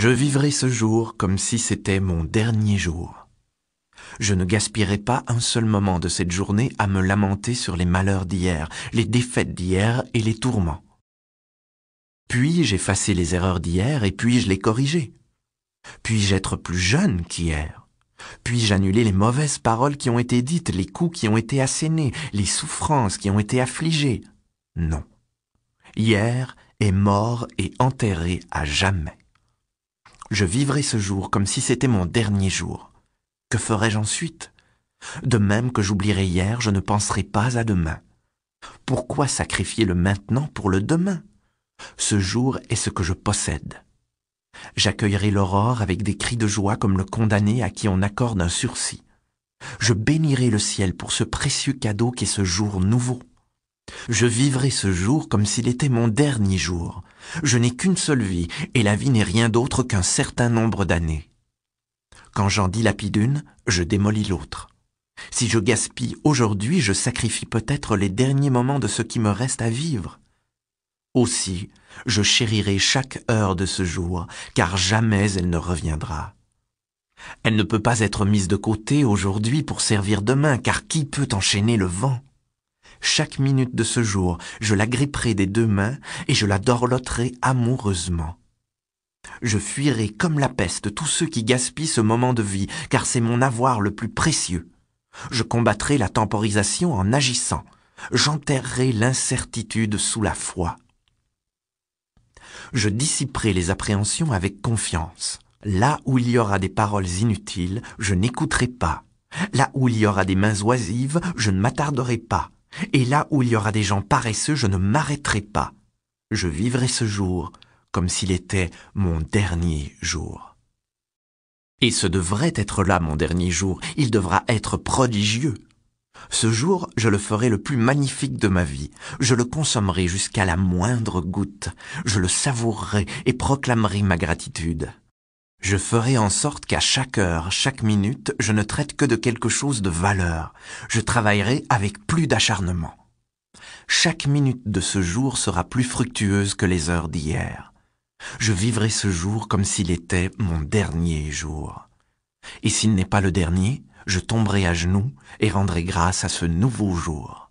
Je vivrai ce jour comme si c'était mon dernier jour. Je ne gaspillerai pas un seul moment de cette journée à me lamenter sur les malheurs d'hier, les défaites d'hier et les tourments. Puis-je effacer les erreurs d'hier et puis-je les corriger? Puis-je être plus jeune qu'hier? Puis-je annuler les mauvaises paroles qui ont été dites, les coups qui ont été assénés, les souffrances qui ont été affligées? Non. Hier est mort et enterré à jamais. Je vivrai ce jour comme si c'était mon dernier jour. Que ferai-je ensuite? De même que j'oublierai hier, je ne penserai pas à demain. Pourquoi sacrifier le maintenant pour le demain? Ce jour est ce que je possède. J'accueillerai l'aurore avec des cris de joie comme le condamné à qui on accorde un sursis. Je bénirai le ciel pour ce précieux cadeau qu'est ce jour nouveau. Je vivrai ce jour comme s'il était mon dernier jour. Je n'ai qu'une seule vie, et la vie n'est rien d'autre qu'un certain nombre d'années. Quand j'en dilapide une, je démolis l'autre. Si je gaspille aujourd'hui, je sacrifie peut-être les derniers moments de ce qui me reste à vivre. Aussi, je chérirai chaque heure de ce jour, car jamais elle ne reviendra. Elle ne peut pas être mise de côté aujourd'hui pour servir demain, car qui peut enchaîner le vent? Chaque minute de ce jour, je la gripperai des deux mains et je la dorloterai amoureusement. Je fuirai comme la peste tous ceux qui gaspillent ce moment de vie, car c'est mon avoir le plus précieux. Je combattrai la temporisation en agissant. J'enterrerai l'incertitude sous la foi. Je dissiperai les appréhensions avec confiance. Là où il y aura des paroles inutiles, je n'écouterai pas. Là où il y aura des mains oisives, je ne m'attarderai pas. Et là où il y aura des gens paresseux, je ne m'arrêterai pas. Je vivrai ce jour comme s'il était mon dernier jour. Et ce devrait être là mon dernier jour, il devra être prodigieux. Ce jour, je le ferai le plus magnifique de ma vie. Je le consommerai jusqu'à la moindre goutte. Je le savourerai et proclamerai ma gratitude. Je ferai en sorte qu'à chaque heure, chaque minute, je ne traite que de quelque chose de valeur. Je travaillerai avec plus d'acharnement. Chaque minute de ce jour sera plus fructueuse que les heures d'hier. Je vivrai ce jour comme s'il était mon dernier jour. Et s'il n'est pas le dernier, je tomberai à genoux et rendrai grâce à ce nouveau jour.